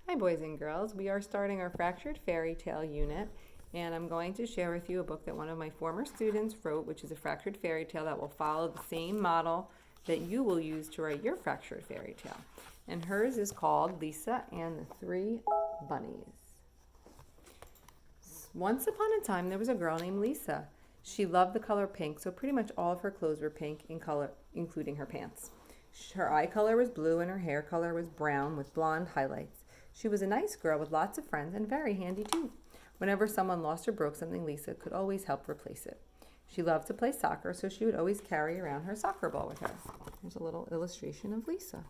Hi boys and girls, we are starting our Fractured Fairy Tale unit, and I'm going to share with you a book that one of my former students wrote, which is a fractured fairy tale that will follow the same model that you will use to write your fractured fairy tale. And hers is called Lisa and the Three Bunnies. Once upon a time there was a girl named Lisa. She loved the color pink, so pretty much all of her clothes were pink in color, including her pants. Her eye color was blue and her hair color was brown with blonde highlights. She was a nice girl with lots of friends and very handy too. Whenever someone lost or broke something, Lisa could always help replace it. She loved to play soccer, so she would always carry around her soccer ball with her. Here's a little illustration of Lisa.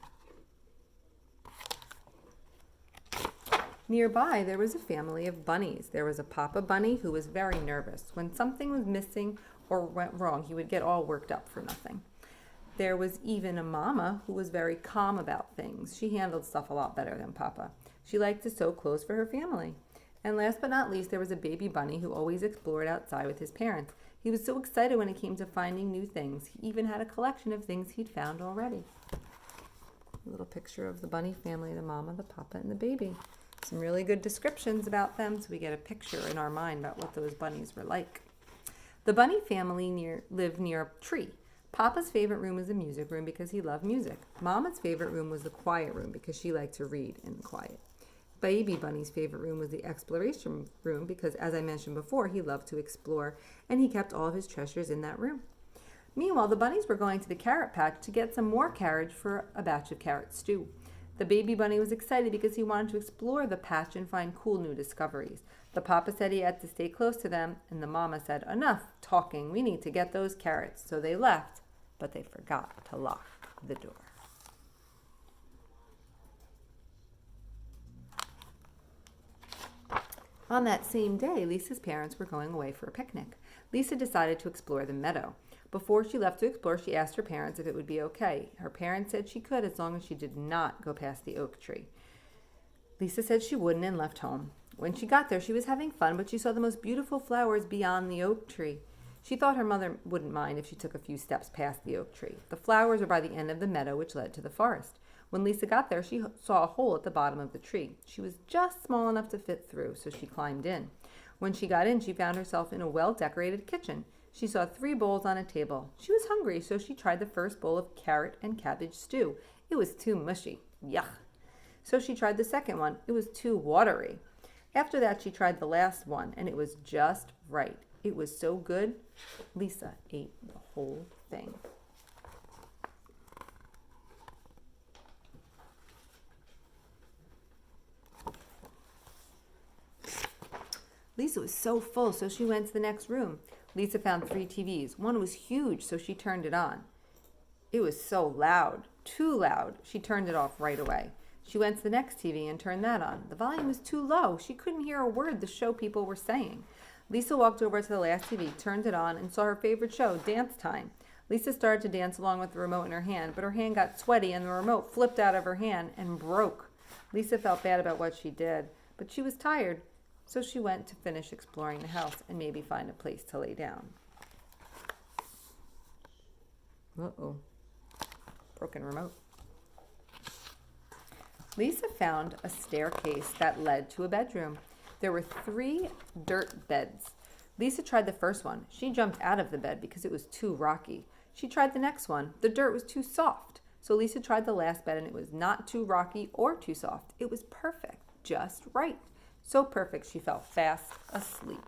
Nearby, there was a family of bunnies. There was a Papa Bunny who was very nervous. When something was missing or went wrong, he would get all worked up for nothing. There was even a Mama who was very calm about things. She handled stuff a lot better than Papa. She liked to sew clothes for her family. And last but not least, there was a baby bunny who always explored outside with his parents. He was so excited when it came to finding new things. He even had a collection of things he'd found already. A little picture of the bunny family, the mama, the papa, and the baby. Some really good descriptions about them so we get a picture in our mind about what those bunnies were like. The bunny family lived near a tree. Papa's favorite room was the music room because he loved music. Mama's favorite room was the quiet room because she liked to read in quiet. Baby Bunny's favorite room was the exploration room because, as I mentioned before, he loved to explore and he kept all of his treasures in that room. Meanwhile, the bunnies were going to the carrot patch to get some more carrots for a batch of carrot stew. The baby bunny was excited because he wanted to explore the patch and find cool new discoveries. The papa said he had to stay close to them, and the mama said, "Enough talking, we need to get those carrots." So they left, but they forgot to lock the door. On that same day, Lisa's parents were going away for a picnic. Lisa decided to explore the meadow. Before she left to explore, she asked her parents if it would be okay. Her parents said she could as long as she did not go past the oak tree. Lisa said she wouldn't and left home. When she got there, she was having fun, but she saw the most beautiful flowers beyond the oak tree. She thought her mother wouldn't mind if she took a few steps past the oak tree. The flowers were by the end of the meadow, which led to the forest. When Lisa got there, she saw a hole at the bottom of the tree. She was just small enough to fit through, so she climbed in. When she got in, she found herself in a well-decorated kitchen. She saw 3 bowls on a table. She was hungry, so she tried the first bowl of carrot and cabbage stew. It was too mushy. Yuck. So she tried the second one. It was too watery. After that, she tried the last one, and it was just right. It was so good, Lisa ate the whole thing. Lisa was so full, so she went to the next room. Lisa found 3 TVs. One was huge, so she turned it on. It was so loud, too loud. She turned it off right away. She went to the next TV and turned that on. The volume was too low. She couldn't hear a word the show people were saying. Lisa walked over to the last TV, turned it on, and saw her favorite show, Dance Time. Lisa started to dance along with the remote in her hand, but her hand got sweaty and the remote flipped out of her hand and broke. Lisa felt bad about what she did, but she was tired, so she went to finish exploring the house and maybe find a place to lay down. Uh-oh. Broken remote. Lisa found a staircase that led to a bedroom. There were 3 dirt beds. Lisa tried the first one. She jumped out of the bed because it was too rocky. She tried the next one. The dirt was too soft. So Lisa tried the last bed and it was not too rocky or too soft. It was perfect, just right. So perfect she fell fast asleep.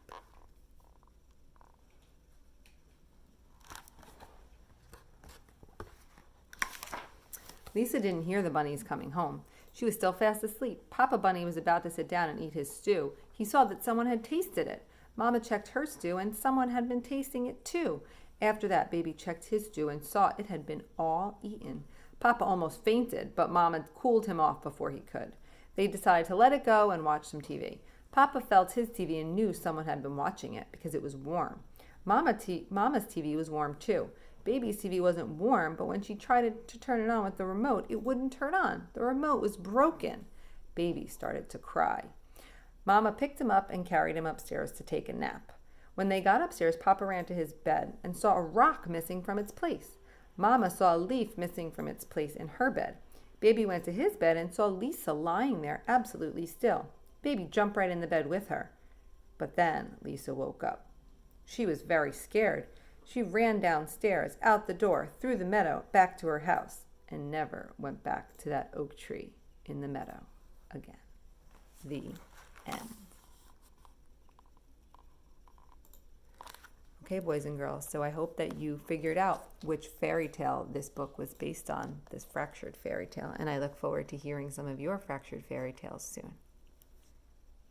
Lisa didn't hear the bunnies coming home. She was still fast asleep. Papa Bunny was about to sit down and eat his stew. He saw that someone had tasted it. Mama checked her stew and someone had been tasting it too. After that, Baby checked his stew and saw it had been all eaten. Papa almost fainted, but Mama cooled him off before he could. They decided to let it go and watch some TV. Papa felt his TV and knew someone had been watching it because it was warm. Mama's TV was warm too. Baby's TV wasn't warm, but when she tried to turn it on with the remote, it wouldn't turn on. The remote was broken. Baby started to cry. Mama picked him up and carried him upstairs to take a nap. When they got upstairs, Papa ran to his bed and saw a rock missing from its place. Mama saw a leaf missing from its place in her bed. Baby went to his bed and saw Lisa lying there absolutely still. Baby jumped right in the bed with her. But then Lisa woke up. She was very scared. She ran downstairs, out the door, through the meadow, back to her house, and never went back to that oak tree in the meadow again. The end. Okay, boys and girls, so I hope that you figured out which fairy tale this book was based on, this fractured fairy tale, and I look forward to hearing some of your fractured fairy tales soon.